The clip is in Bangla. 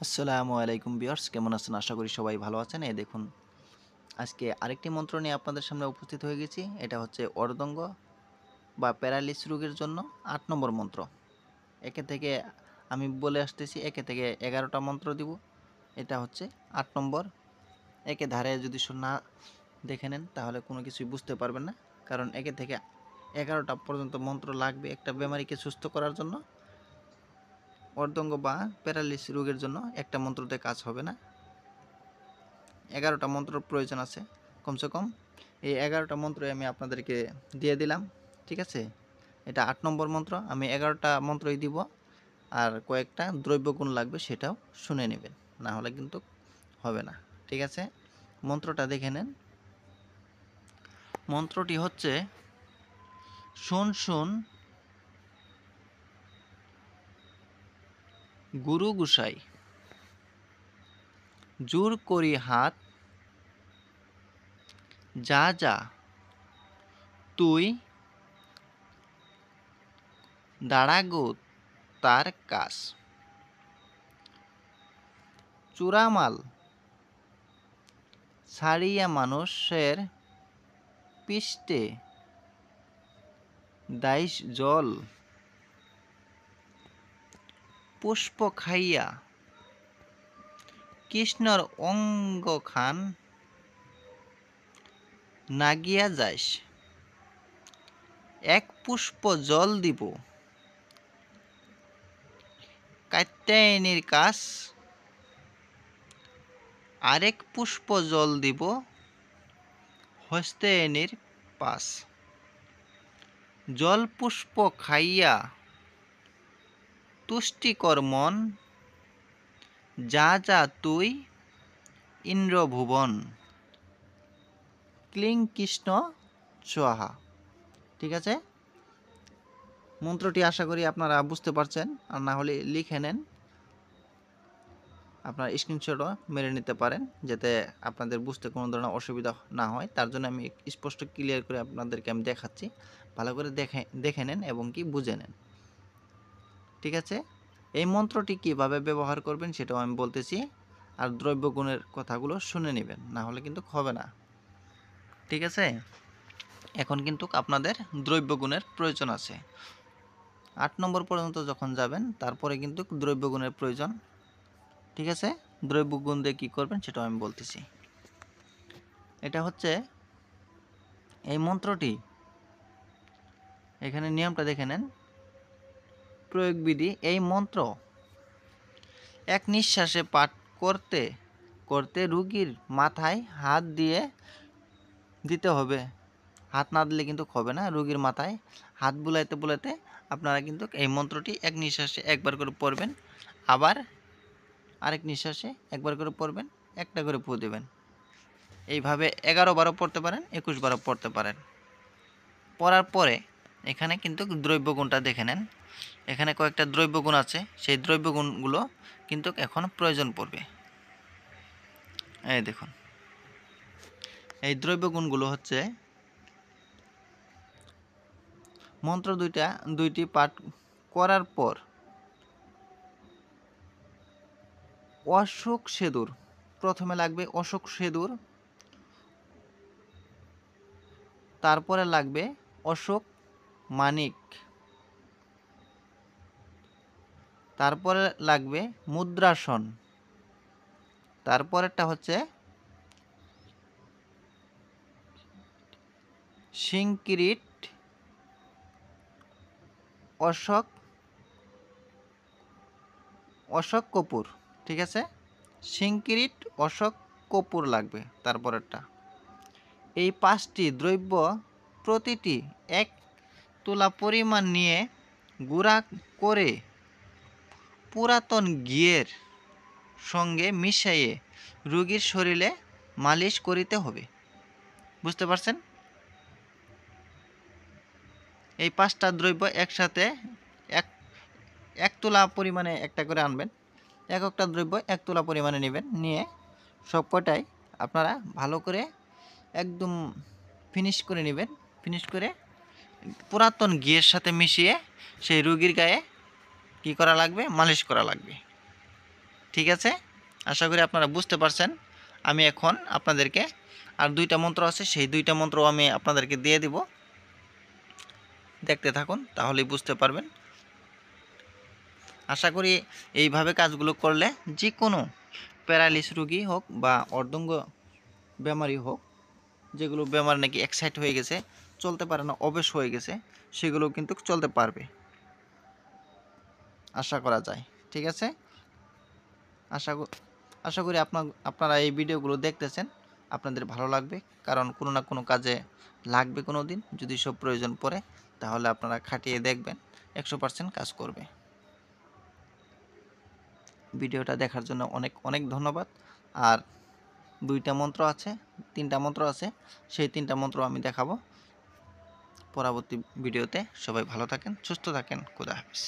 আসসালামু আলাইকুম ভিউয়ার্স, কেমন আছেন? আশা করি সবাই ভালো আছেন। এই দেখুন, আজকে আরেকটি মন্ত্র নিয়ে আপনাদের সামনে উপস্থিত হয়ে গেছি। এটা হচ্ছে অর্দঙ্গ বা প্যারালিস রোগের জন্য ৮ নম্বর মন্ত্র। একে থেকে আমি বলে আসতেছি, একে থেকে ১১টা মন্ত্র দিব। এটা হচ্ছে ৮ নম্বর। একে ধারে যদি না দেখে নেন তাহলে কোনো কিছুই বুঝতে পারবেন না। কারণ একে থেকে ১১টা পর্যন্ত মন্ত্র লাগবে একটা বেমারিকে সুস্থ করার জন্য। অর্দঙ্গ বা প্যারালিস রোগের জন্য একটা মন্ত্রতে কাজ হবে না। ১১টা মন্ত্র প্রয়োজন আছে কমসে কম। এই ১১টা মন্ত্রই আমি আপনাদেরকে দিয়ে দিলাম। ঠিক আছে? এটা ৮ নম্বর মন্ত্র। আমি ১১টা মন্ত্রই দিব। আর কয়েকটা দ্রব্যগুণ লাগবে সেটাও শুনে নেবেন। না হলে কিন্তু হবে না। ঠিক আছে? মন্ত্রটা দেখে নেন। মন্ত্রটি হচ্ছে শুন শুন গুরু গোসাই, জোর করি হাত, যা যা তুই দাঁড়াগো তার কাজ, চূড়ামাল ছাড়িয়া মানুষের পৃষ্ঠে দাইস জল, পুষ্প খাইয়া কৃষ্ণর অঙ্গ খান নাগিয়া যাইস, এক পুষ্প জল দিব কাত্যায়নীর কাছ, আরেক পুষ্প জল দিব হস্তায়নীর পাশ, জল পুষ্প খাইয়া তুষ্টিকর মন, যা যা তুই ইন্দ্রভুবন, ক্লিং কৃষ্ণ স্বাহা। ঠিক আছে? মন্ত্রটি আশা করি আপনারা বুঝতে পারছেন। আর না হলে লিখে নেন, আপনার স্ক্রিনশটও মেরে নিতে পারেন, যাতে আপনাদের বুঝতে কোনো ধরনের অসুবিধা না হয়। তার জন্য আমি স্পষ্ট ক্লিয়ার করে আপনাদেরকে আমি দেখাচ্ছি। ভালো করে দেখে নেন এবং কি বুঝে নেন। ঠিক আছে? এই মন্ত্রটি কিভাবে ব্যবহার করবেন সেটাও আমি বলতেছি। আর দ্রব্যগুণের কথাগুলো শুনে নেবেন, না হলে কিন্তু হবে না। ঠিক আছে? এখন কিন্তু আপনাদের দ্রব্যগুণের প্রয়োজন আছে। ৮ নম্বর পর্যন্ত যখন যাবেন তারপরে কিন্তু দ্রব্যগুণের প্রয়োজন। ঠিক আছে? দ্রব্যগুণ দিয়ে কী করবেন সেটাও আমি বলতেছি। এটা হচ্ছে এই মন্ত্রটি, এখানে নিয়মটা দেখে নেন। প্রয়োগবিধি: এই মন্ত্র এক নিঃশ্বাসে পাঠ করতে করতে রোগীর মাথায় হাত দিয়ে দিতে হবে। হাত না দিলে কিন্তু হবে না। রোগীর মাথায় হাত বুলাইতে বুলাইতে আপনারা কিন্তু এই মন্ত্রটি এক নিঃশ্বাসে একবার করে পড়বেন, আবার আরেক নিঃশ্বাসে একবার করে পড়বেন, একটা করে ফু দেবেন। এইভাবে ১১ বারও পড়তে পারেন, ২১ বারও পড়তে পারেন। পড়ার পরে এখানে কিন্তু দ্রব্যগুণটা দেখে নেন। এখানে কয়েকটা দ্রব্যগুণ আছে, সেই দ্রব্যগুণগুলো কিন্তু এখন প্রয়োজন পড়বে। এই দেখুন, এই দ্রব্যগুণগুলো হচ্ছে মন্ত্র দুইটি পাঠ করার পর অশোক সেঁদুর, প্রথমে লাগবে অশোক সেঁদুর, তারপরে লাগবে অশোক মানিক, তারপরে লাগবে মুদ্রাসন, তারপরেরটা হচ্ছে সিংকিরিট, অশোক কপুর। ঠিক আছে? সিংকিরিট, অশোক কপুর লাগবে তারপরেরটা। এই 5টি দ্রব্য প্রতিটি 1 তোলা পরিমাণ নিয়ে গুঁড়া করে পুরাতন ঘিয়ের সঙ্গে মিশিয়ে রোগীর শরীরে মালিশ করিতে হবে। বুঝতে পারছেন? এই 5টা দ্রব্য একসাথে এক 1 তোলা পরিমাণে একটা করে আনবেন। একটা দ্রব্য 1 তোলা পরিমাণে নেবেন, নিয়ে সবকটাই আপনারা ভালো করে একদম ফিনিশ করে নেবেন। ফিনিশ করে পুরাতন ঘিয়ের সাথে মিশিয়ে সেই রোগীর গায়ে কী করা লাগবে? মালিশ করা লাগবে। ঠিক আছে, আশা করি আপনারা বুঝতে পারছেন। আমি এখন আপনাদেরকে আর 2টা মন্ত্র আছে, সেই 2টা মন্ত্র আমি আপনাদেরকে দিয়ে দিব। দেখতে থাকুন, তাহলেই বুঝতে পারবেন। আশা করি এইভাবে কাজগুলো করলে যে কোনো প্যারালিস রোগী হোক বা অর্ধাঙ্গ বেমারি হোক, যেগুলো বেমার নাকি এক্সাইট হয়ে গেছে, চলতে পারে না, অবেশ হয়ে গেছে, সেগুলো কিন্তু চলতে পারবে, আশা করা যায়। ঠিক আছে, আশা করি আপনারা এই ভিডিওগুলো দেখতেছেন, আপনাদের ভালো লাগবে, কারণ কোনো না কোনো কাজে লাগবে কোনো দিন। যদি সব প্রয়োজন পড়ে তাহলে আপনারা খাটিয়ে দেখবেন, 100% কাজ করবে। ভিডিওটা দেখার জন্য অনেক অনেক ধন্যবাদ। আর 2টা মন্ত্র আছে, 3টা মন্ত্র আছে, সেই 3টা মন্ত্র আমি দেখাবো পরবর্তী ভিডিওতে। সবাই ভালো থাকেন, সুস্থ থাকেন, খোদা হাফেজ।